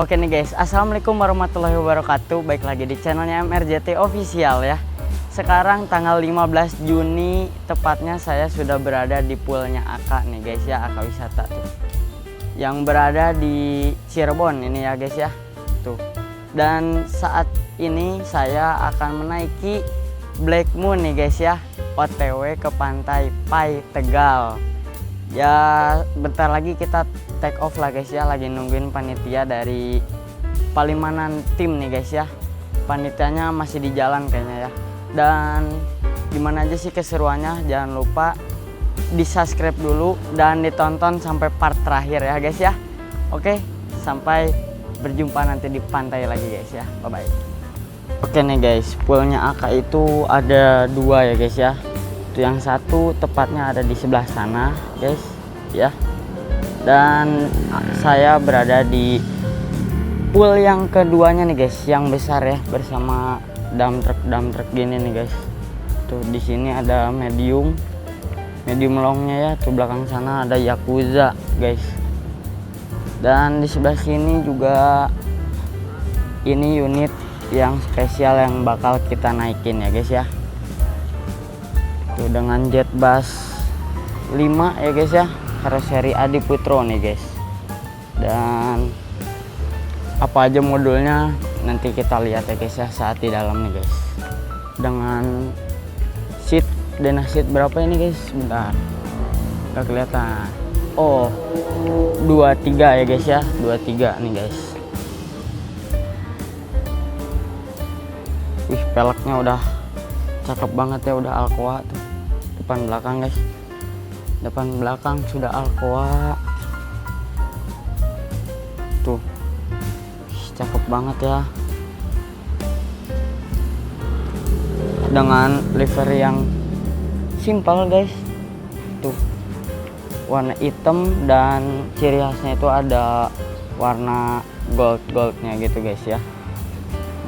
Oke nih guys, assalamualaikum warahmatullahi wabarakatuh. Baik lagi di channelnya MRJT Official ya. Sekarang tanggal 15 Juni tepatnya saya sudah berada di poolnya Aka nih guys ya, Aka Wisata tuh, yang berada di Cirebon ini ya guys ya tuh. Dan saat ini saya akan menaiki Black Moon nih guys ya, OTW ke Pantai Pai Tegal. Ya bentar lagi kita take off lah guys ya, lagi nungguin panitia dari Palimanan tim nih guys ya. Panitianya masih di jalan kayaknya ya. Dan gimana aja sih keseruannya, jangan lupa di subscribe dulu dan ditonton sampai part terakhir ya guys ya. Oke, sampai berjumpa nanti di pantai lagi guys ya, bye bye. Oke nih guys, poolnya Aka itu ada dua ya guys ya. Itu yang satu tepatnya ada di sebelah sana guys ya, dan saya berada di pool yang keduanya nih guys, yang besar ya, bersama dump truck gini nih guys. Tuh di sini ada medium longnya ya, tuh belakang sana ada Yakuza guys. Dan di sebelah sini juga ini unit yang spesial yang bakal kita naikin ya guys ya. Tuh dengan jet bus 5 ya guys ya, karoseri Adi Putro nih guys. Dan apa aja modulnya nanti kita lihat ya guys ya saat di dalam nih guys. Dengan seat, denah seat berapa ini guys, bentar nggak kelihatan. Oh 23 ya guys ya, 23 nih guys. Wih, peleknya udah cakep banget ya, udah Alcoa tuh. Depan belakang guys, depan belakang sudah Alcoa tuh. Cakep banget ya, dengan livery yang simpel guys tuh, warna hitam dan ciri khasnya itu ada warna goldnya gitu guys ya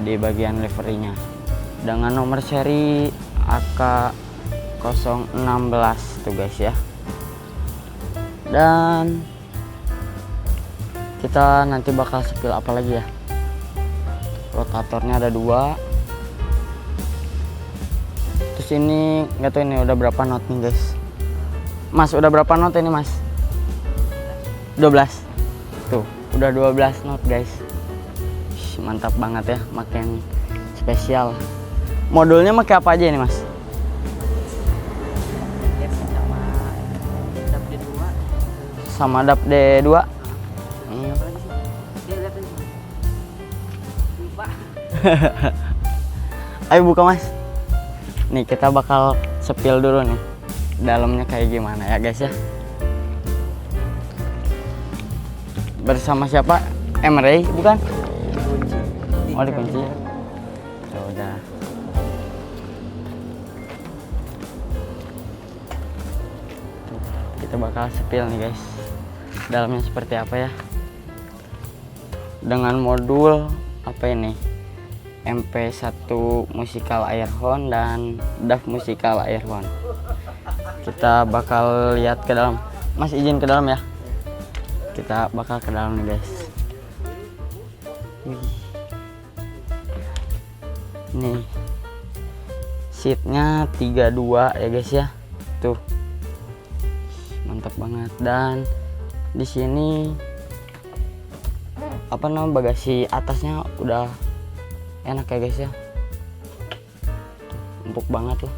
di bagian liverynya, dengan nomor seri AK016 tuh guys ya. Dan kita nanti bakal spill apa lagi ya, rotatornya ada 2. Terus ini nggak tahu ini udah berapa knot nih guys. Mas udah berapa knot ini mas? 12 tuh, udah 12 knot guys. Mantap banget ya, makin spesial. Modulnya pakai apa aja ini mas? Sama DAP D2. Ayo buka mas. Nih kita bakal spill dulu nih dalamnya kayak gimana ya guys ya. Bersama siapa? Emre bukan? Oh dikunci. Ya udah. Kita bakal spill nih guys, dalamnya seperti apa ya. Dengan modul apa ini? MP1 Musical Airhorn dan DAF Musical Airhorn. Kita bakal lihat ke dalam. Mas izin ke dalam ya. Kita bakal ke dalam nih guys. Nih seatnya 32 ya guys ya. Tuh mantap banget. Dan di sini apa namanya, bagasi atasnya udah enak ya guys ya, empuk banget loh,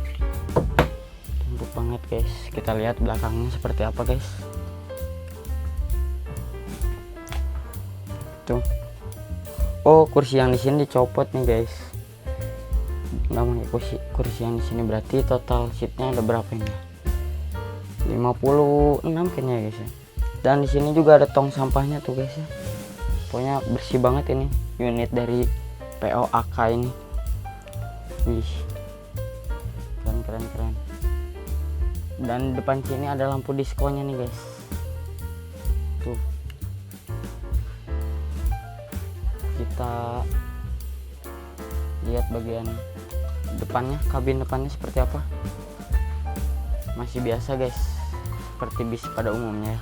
empuk banget guys. Kita lihat belakangnya seperti apa guys. Tuh, oh kursi yang di sini dicopot nih guys, nggak pakai kursi yang di sini. Berarti total seatnya ada berapa ini? 56 kayaknya ya guys ya. Dan di sini juga ada tong sampahnya tuh guys ya. Pokoknya bersih banget ini unit dari PO AK ini. Wih, keren. Dan depan sini ada lampu diskonya nih guys. Tuh, kita lihat bagian depannya, kabin depannya seperti apa. Masih biasa guys, seperti bis pada umumnya ya.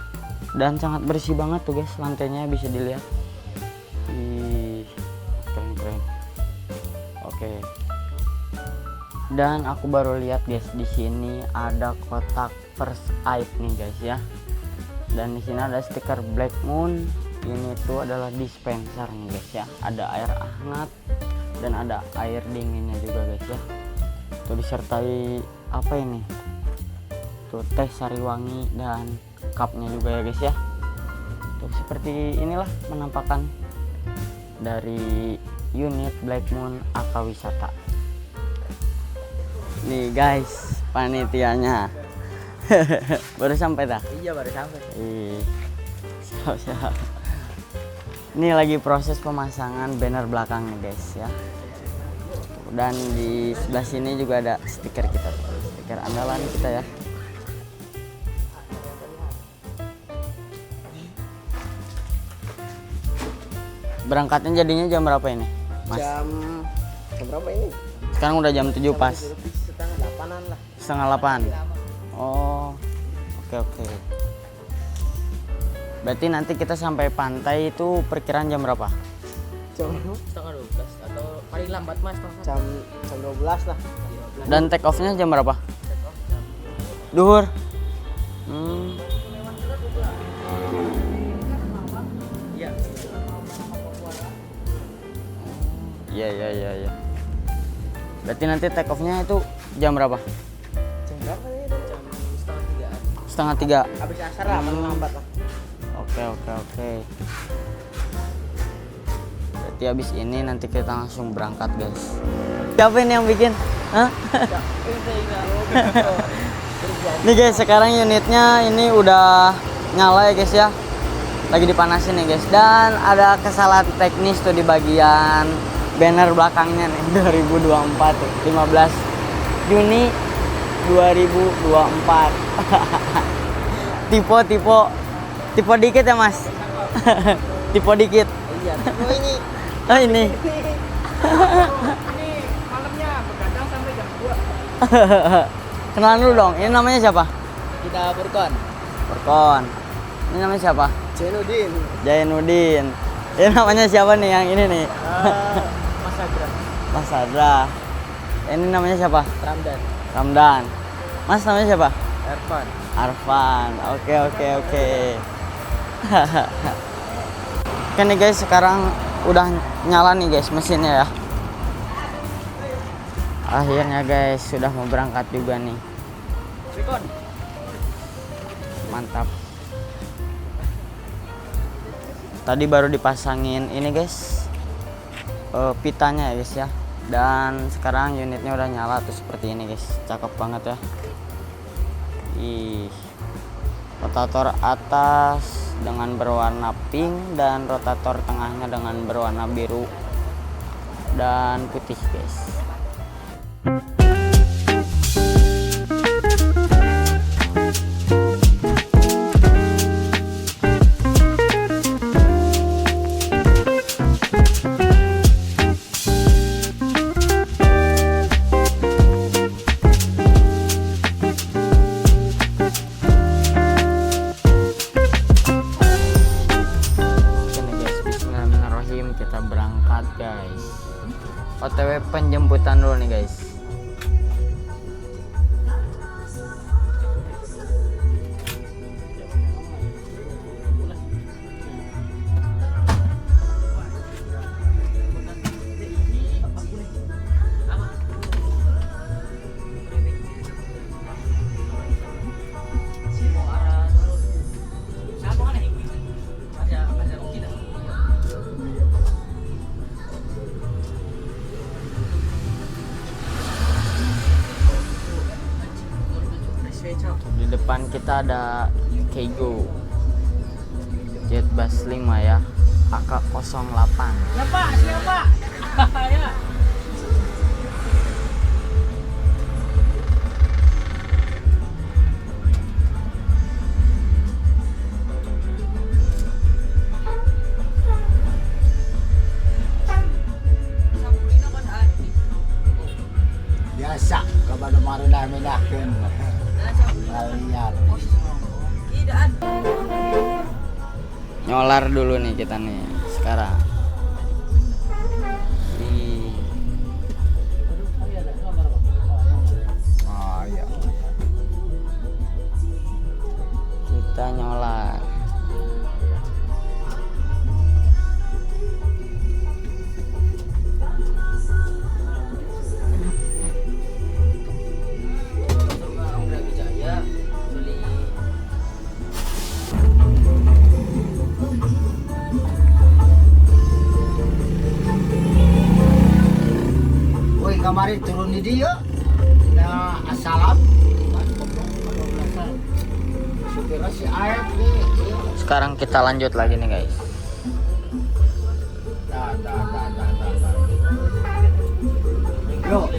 Dan sangat bersih banget tuh guys, lantainya bisa dilihat. Ih, keren. Oke. Dan aku baru lihat guys, di sini ada kotak first aid nih guys ya. Dan di sini ada stiker Black Moon. Ini tuh adalah dispenser nih guys ya. Ada air hangat dan ada air dinginnya juga guys ya. Tuh disertai apa ini? Tuh teh sariwangi dan cupnya juga ya guys ya. Tuh seperti inilah penampakan dari unit Black Moon AK Wisata. Nih guys, panitianya baru sampai dah. Iya baru sampai. Siap. Ini lagi proses pemasangan banner belakang nih guys ya. Dan di sebelah sini juga ada stiker kita, stiker andalan kita ya. Berangkatnya jadinya jam berapa ini, Mas? Jam berapa ini? Sekarang udah jam 7 pas. Setengah 8-an lah. Setengah 8. Oh, oke. Berarti nanti kita sampai pantai itu perkiraan jam berapa? Jam setengah 12 atau paling lambat mas jam 12 lah. Dan take off-nya jam berapa? Duhur. Iya. Berarti nanti take off-nya itu jam berapa? Jam berapa ini? jam setengah 3. Setengah 3. Habis asar lah, paling lambat lah. Oke. Berarti habis ini nanti kita langsung berangkat guys. Siapa ini yang bikin? Hah? Nih guys, sekarang unitnya ini udah nyala ya guys ya. Lagi dipanasin nih guys. Dan ada kesalahan teknis tuh di bagian banner belakangnya nih. 2024 tuh, 15 Juni 2024. Tipe dikit ya mas. Tipe dikit. Iya. Ini Oh ini. Ini malamnya begadang sampai jam 2. Kenalan dulu dong. Ini namanya siapa? Kita Burkon. Ini namanya siapa? Jainuddin. Ini namanya siapa nih yang ini nih? Mas Agra. Mas Adra. Ini namanya siapa? Ramdan. Mas namanya siapa? Ervan. Arfan. Oke. Oke nih guys, sekarang udah nyala nih guys mesinnya ya. Akhirnya guys sudah mau berangkat juga nih. Burkon. Mantap. Tadi baru dipasangin ini guys, pitanya ya guys ya. Dan sekarang unitnya udah nyala tuh seperti ini guys. Cakep banget ya. Ih, rotator atas dengan berwarna pink dan rotator tengahnya dengan berwarna biru dan putih guys. Kita berangkat guys. OTW penjemputan dulu nih guys. Di depan kita ada Keigo Jetbus 5 ya, AK08. Siapa? Ya. Biasa, kabalo-maro namin akin. Lihat. Nyolar dulu nih kita nih sekarang. Mari turun di dia. Nah, asalam. Kan goblok 12-an. Supirnya si Aep nih. Sekarang kita lanjut lagi nih guys. Dah. Yuk.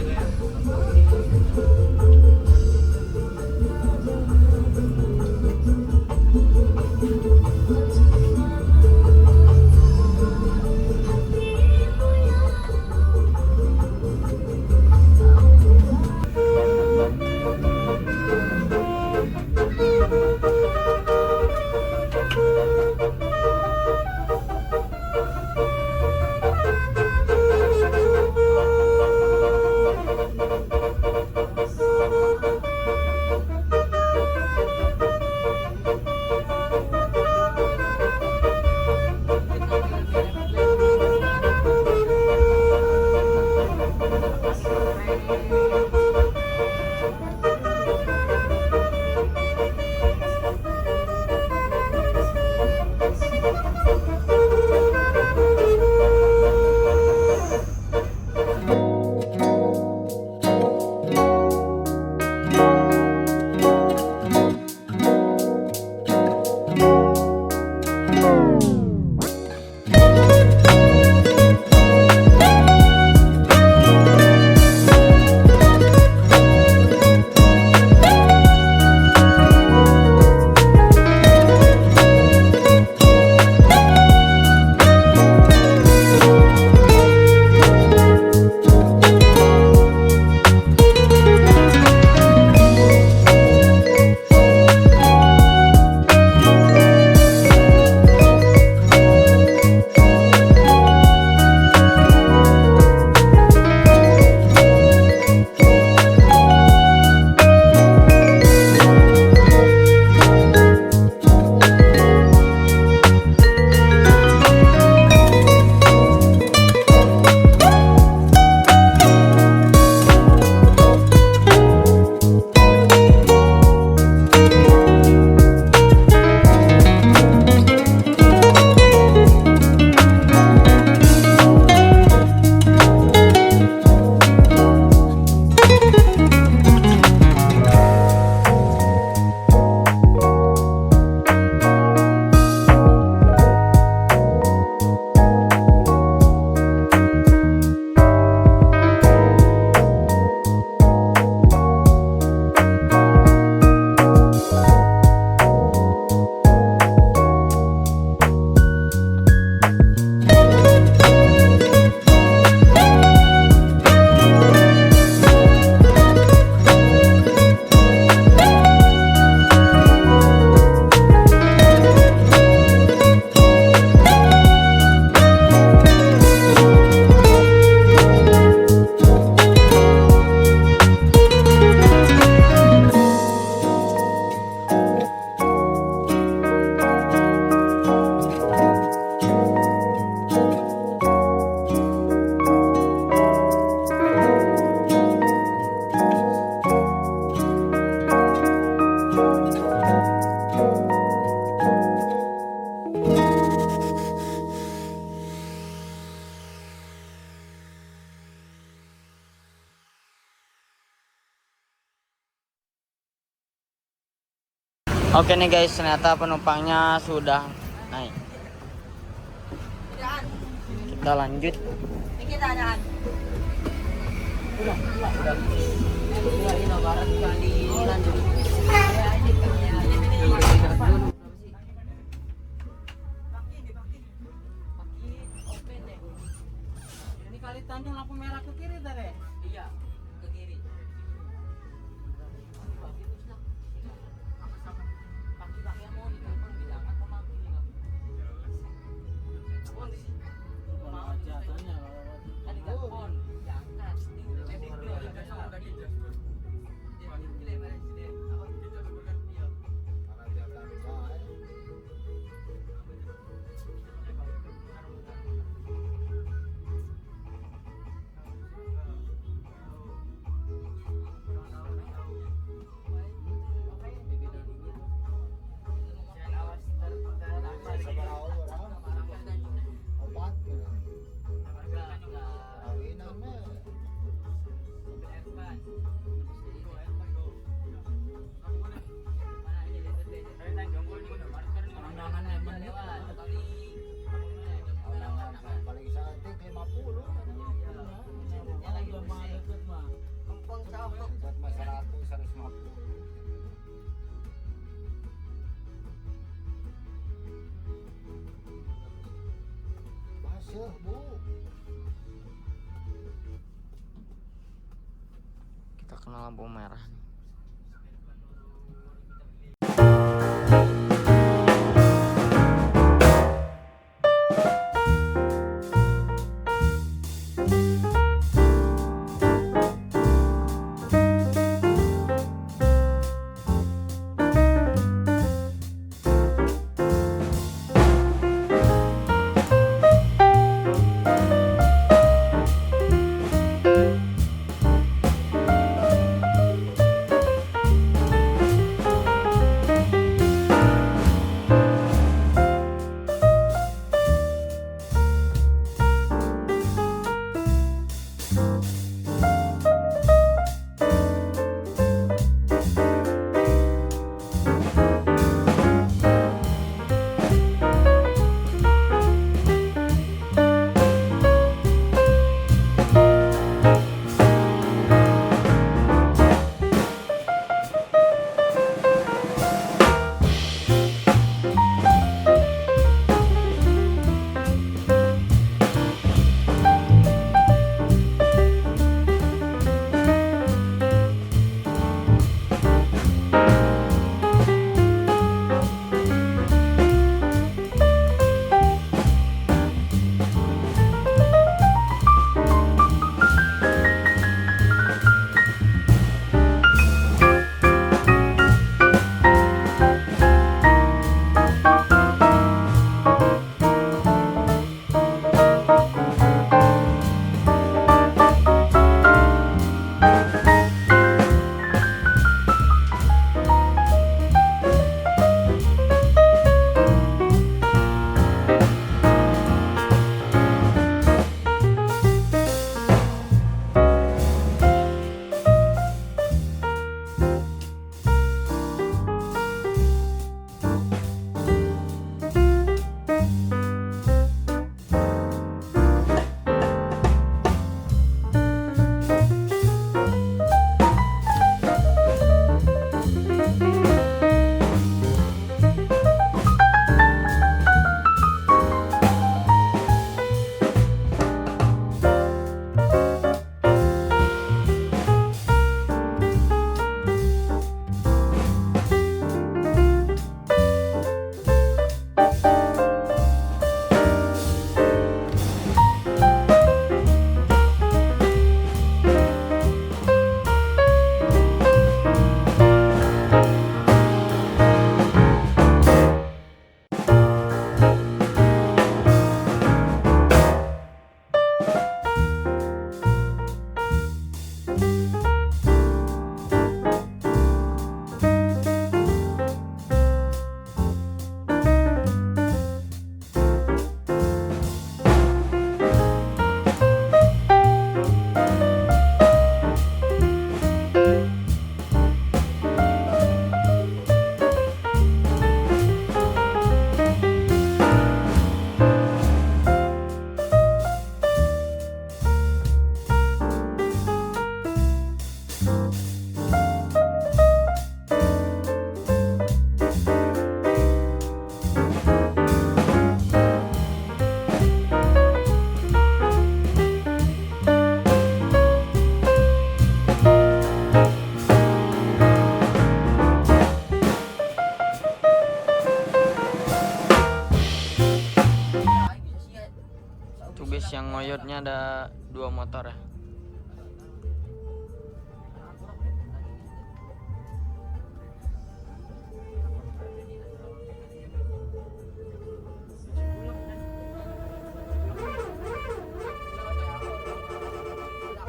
Oke nih guys, ternyata penumpangnya sudah naik. Kita lanjut. Ini kali Tanjung lampu merah ke kiri tadi. Iya, ke kiri. Tuh, Bu. Kita kena lampu merah nih. Bis yang ngoyotnya ada 2 motor ya.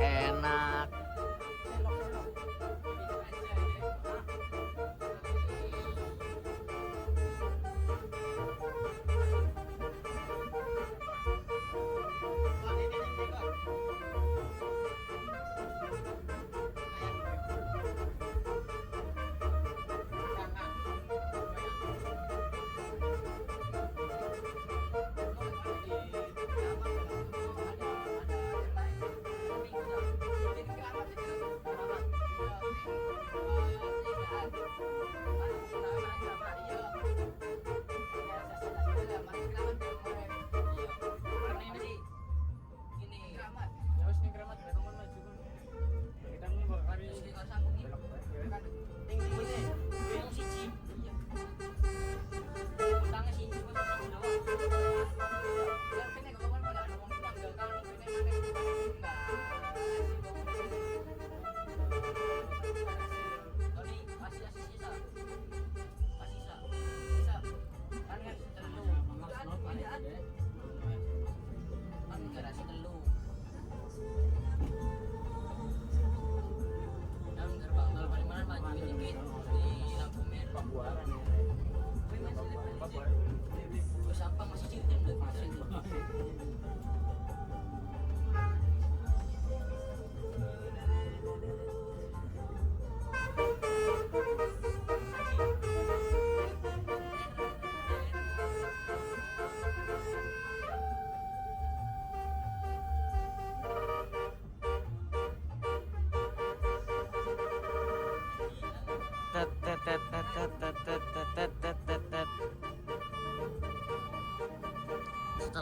Enak.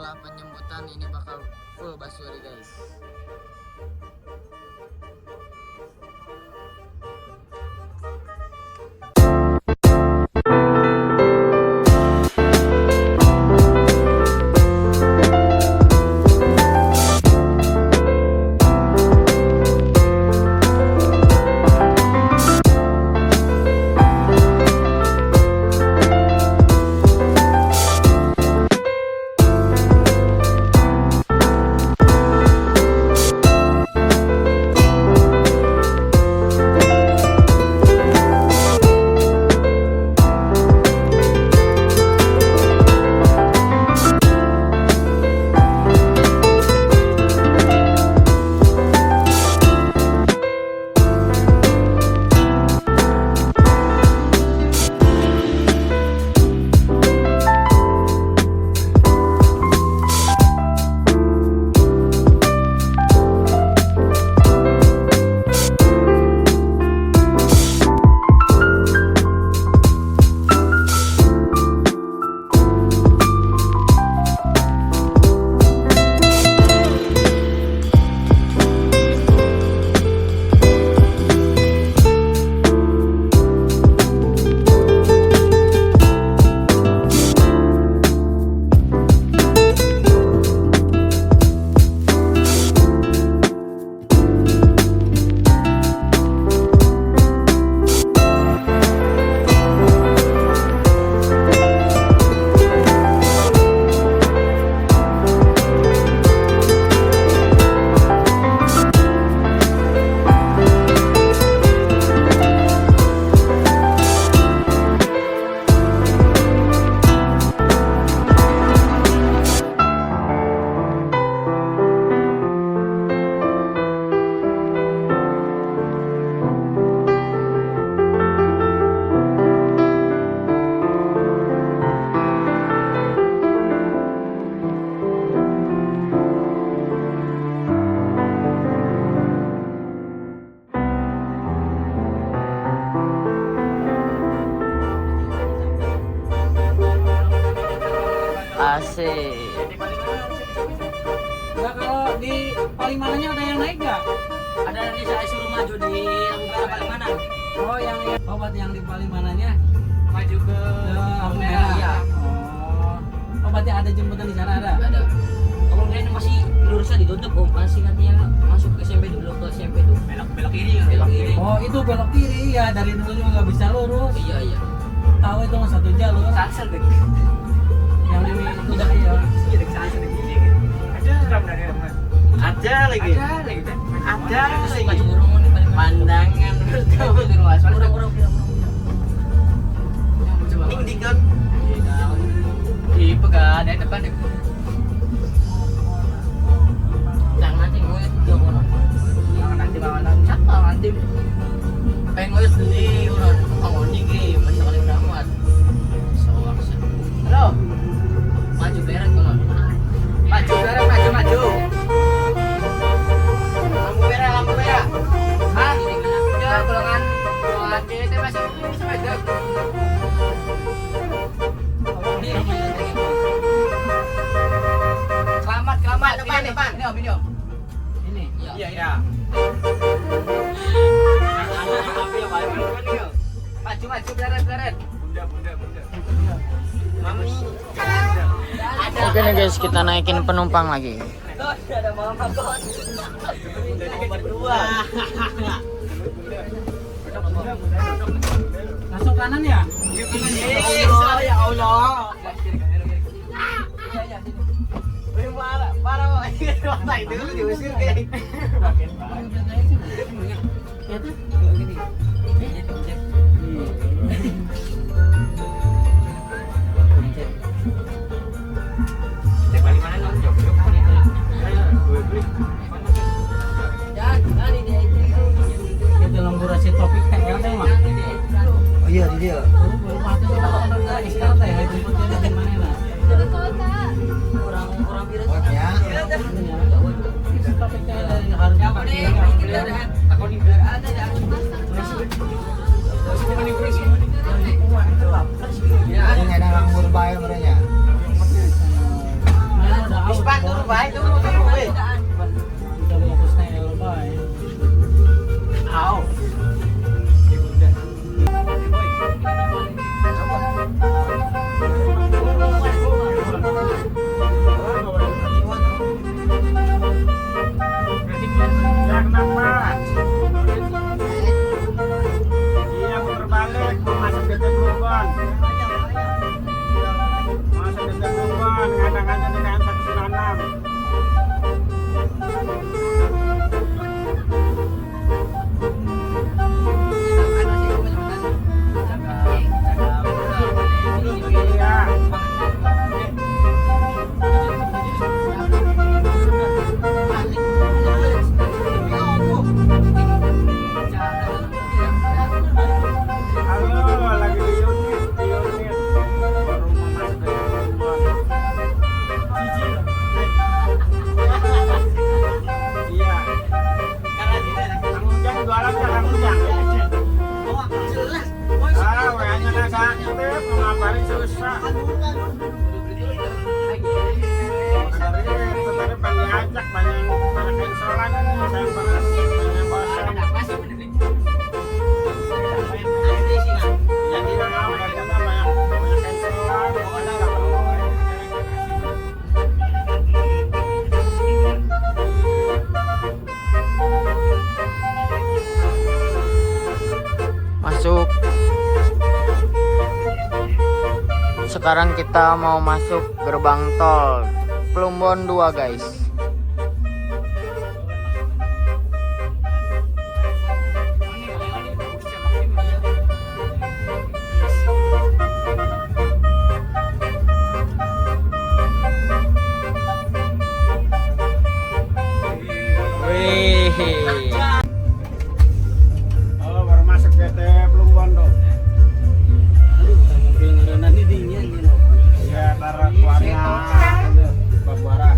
setelah penjemputan ini bakal full basuri guys. Asik. Enggak, kalau di Palimanannya ada yang naik nggak? Ada nanti saya suruh maju di lampu merah Palimanan. Oh yang obat yang di Palimanannya Maju ke lampu merah. merah. Iya. Oh berarti ada jembatan di sana ada? Ada. Kalau kalian masih lurusnya ditutup, oh masih nantinya masuk ke SMP dulu, ke SMP tuh. Belok kiri ya. Belok kiri. Oh itu belok kiri ya, dari dulu juga nggak bisa lurus. Iya iya. Tahu itu mah satu jalur. Sansel deh. Yang ini itu dah ya. Iya deh sansel deh. Ada lagi. Ada lagi. Maju burung di Palimanan. Pandangan Kurang. ini kan. Di pegang dari depan deh. Jangan nanti gue dia kono. Jangan nanti bawa siapa nanti. Pengen gue sendiri orang ngomong dikit masih kali udah muat. Soal sih. Halo. Maju beres kono. Maju beres maju. Lampu merah. Hah? Udah golongan. Golongan kita masih sepeda. Selamat depan. Ini om. Ini. Iya. Maju beleret. Mami. Oke nih guys, kita naikin penumpang lagi. Ada mama kon. Berdua. Masuk kanan ya? Ya Allah. Parah kok. Itu diusir kayak. Kita lamburasi topik TL teh mah. Oh iya di dia. Baru mati sama sekarang teh jemputnya di mana lah? Orang virus. Oh ya. Isi topik TL dari harus Aku di ada. Ini ada orang Murbaya merenya. Mana ada dosa. Tadi pengen diajak banyak cancelan saya banyak bosan. Jadi banyak cancelan. Masuk. Sekarang kita mau masuk gerbang tol Plumbon 2 guys. Wih. Oh, baru masuk PT Plumbon dong. Iya, taruh keluarnya Babuaran.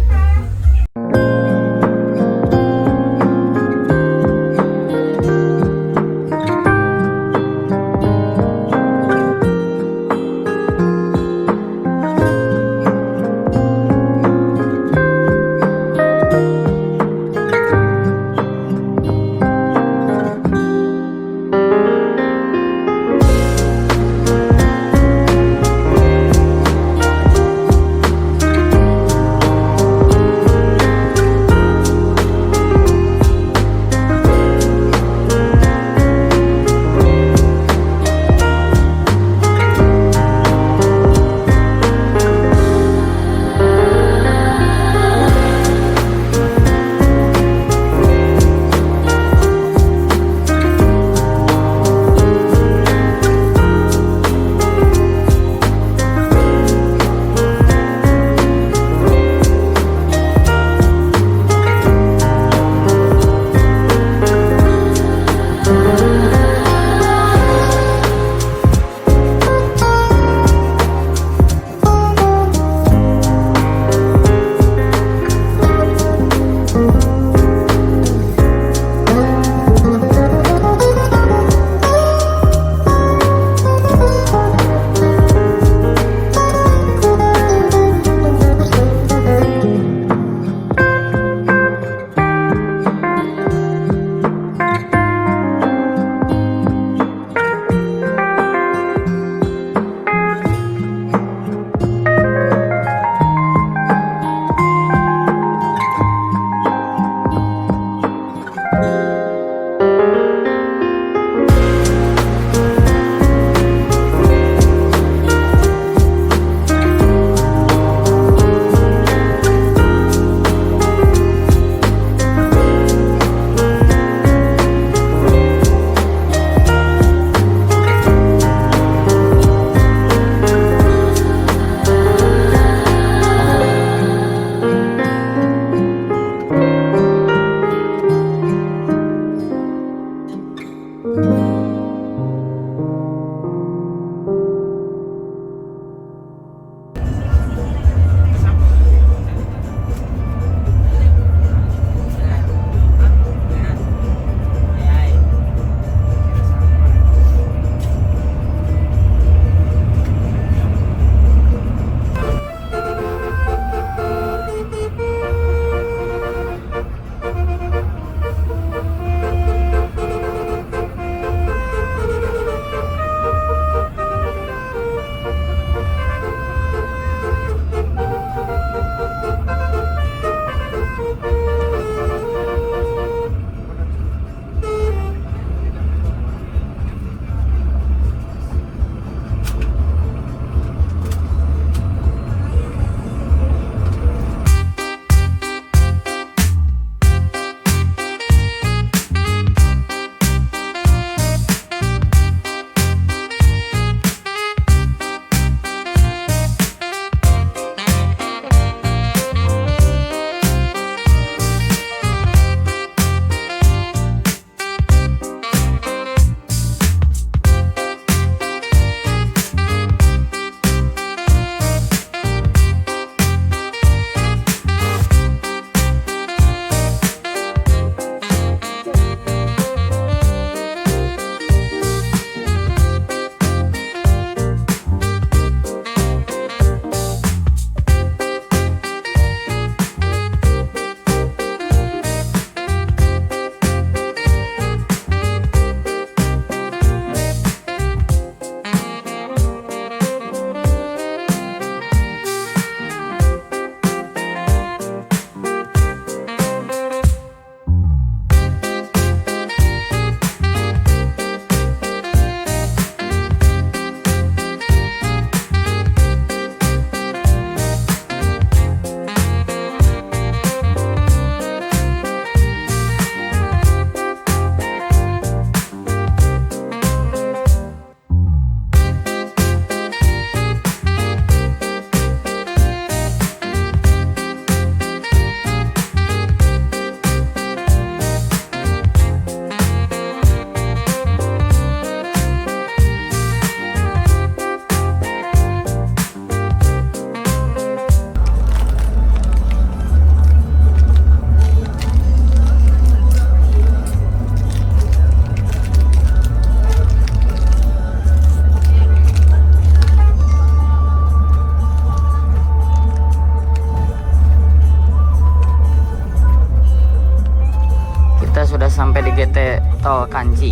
atau kanji.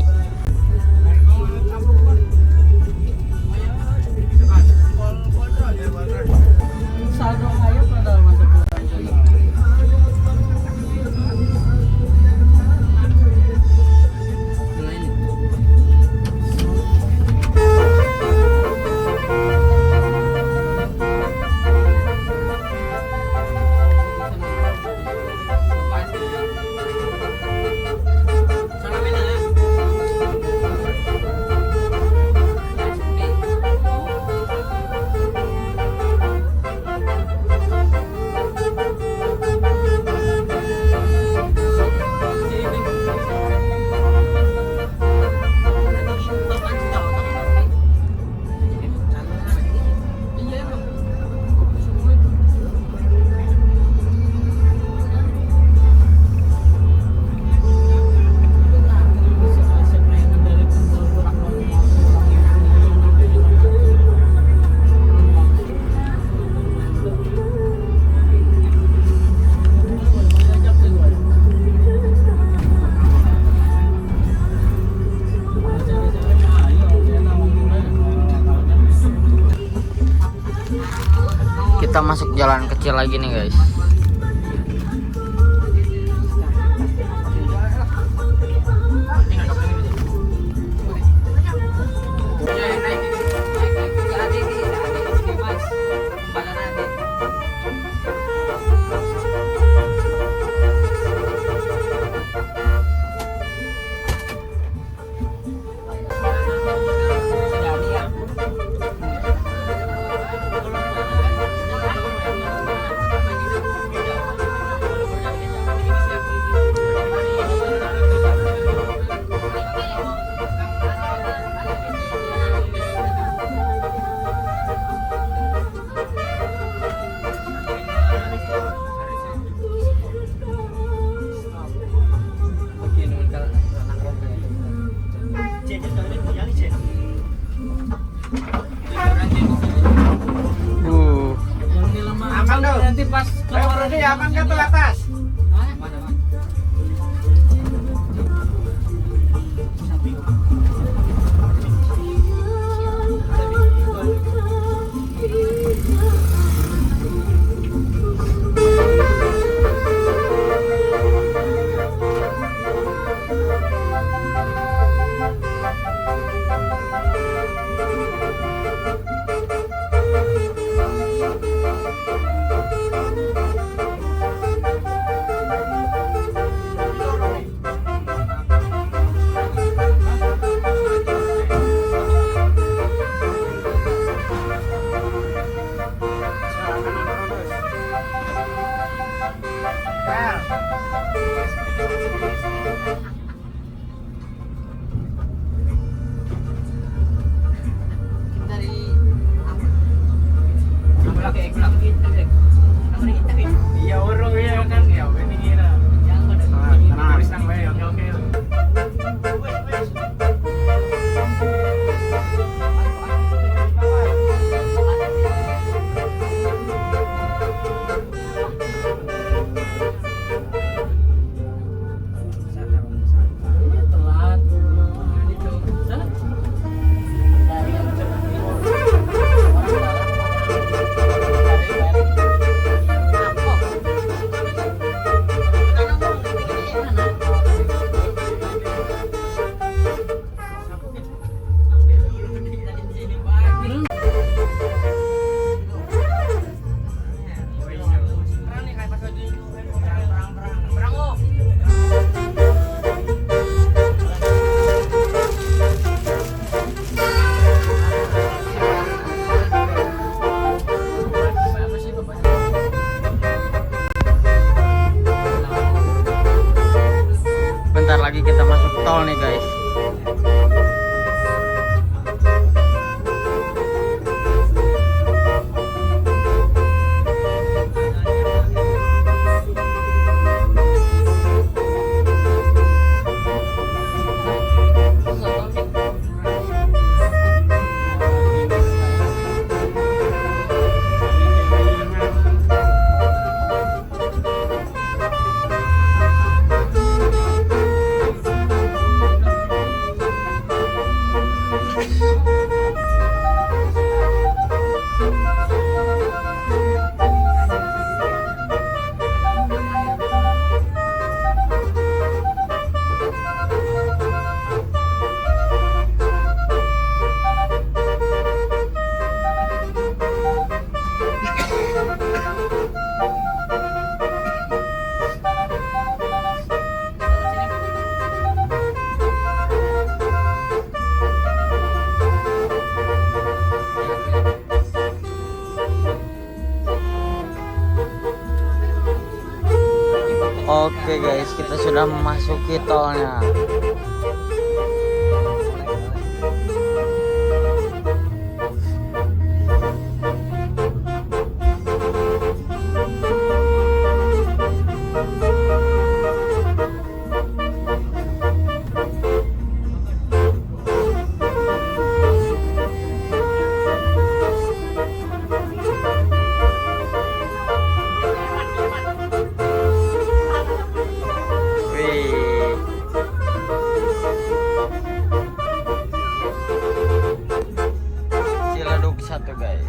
Saldo kayo pada masuk Kita masuk jalan kecil lagi nih guys. Aman dong. nanti pas keluar Berarti aman kan tuh atas? Oke guys, kita sudah memasuki tolnya. Wih. Ciledug 1 guys.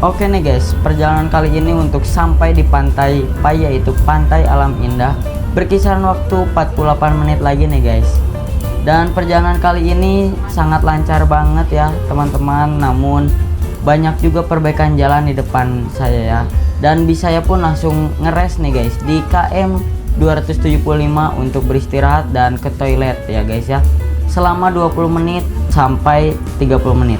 Oke nih guys, perjalanan kali ini untuk sampai di Pantai Pai, yaitu Pantai Alam Indah, berkisaran waktu 48 menit lagi nih guys. Dan perjalanan kali ini sangat lancar banget ya teman-teman, namun banyak juga perbaikan jalan di depan saya ya. Dan bis saya pun langsung ngeres nih guys di KM 275 untuk beristirahat dan ke toilet ya guys ya. Selama 20 menit sampai 30 menit.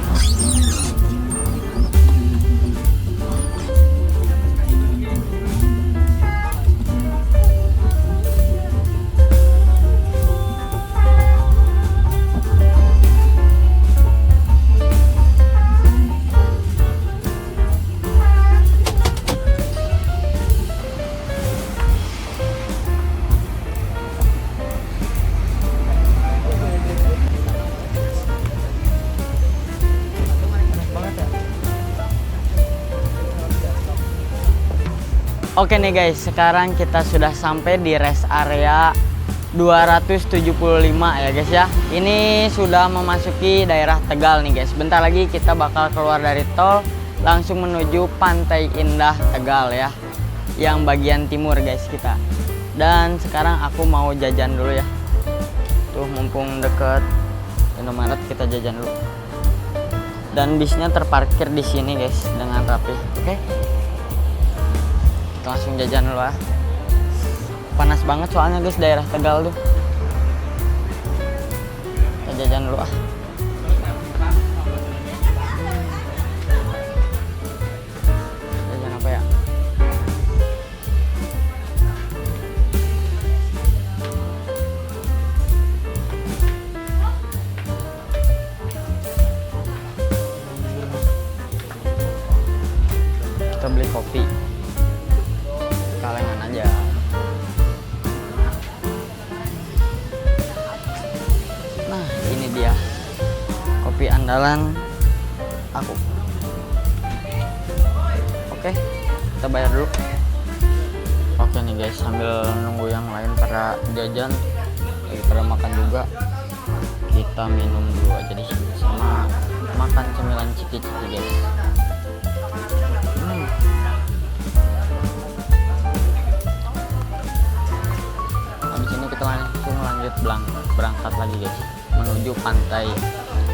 Oke nih guys, sekarang kita sudah sampai di rest area 275 ya guys ya. Ini sudah memasuki daerah Tegal nih guys. Bentar lagi kita bakal keluar dari tol langsung menuju Pantai Indah Tegal ya. Yang bagian timur guys kita. Dan sekarang aku mau jajan dulu ya. Tuh mumpung deket Indomaret kita jajan dulu. Dan bisnya terparkir di sini guys dengan rapi. Oke. Kita langsung jajan dulu ah. Panas banget soalnya guys daerah Tegal tuh. Kita jajan dulu ah. Jajan apa ya? Kita beli kopi. Kalengan aja. Nah ini dia kopi andalan aku. Oke, kita bayar dulu. Oke nih guys, sambil nunggu yang lain pada jajan lagi pada makan juga, kita minum dulu aja di sini sama makan cemilan ciki-ciki guys. Langsung lanjut berangkat lagi guys menuju Pantai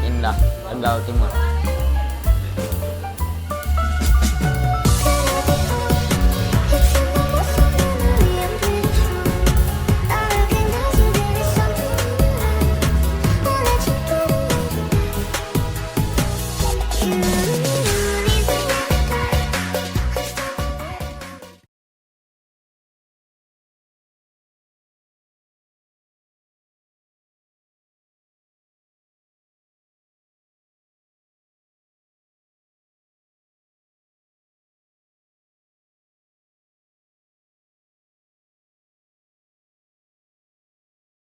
Indah Tegal Timur.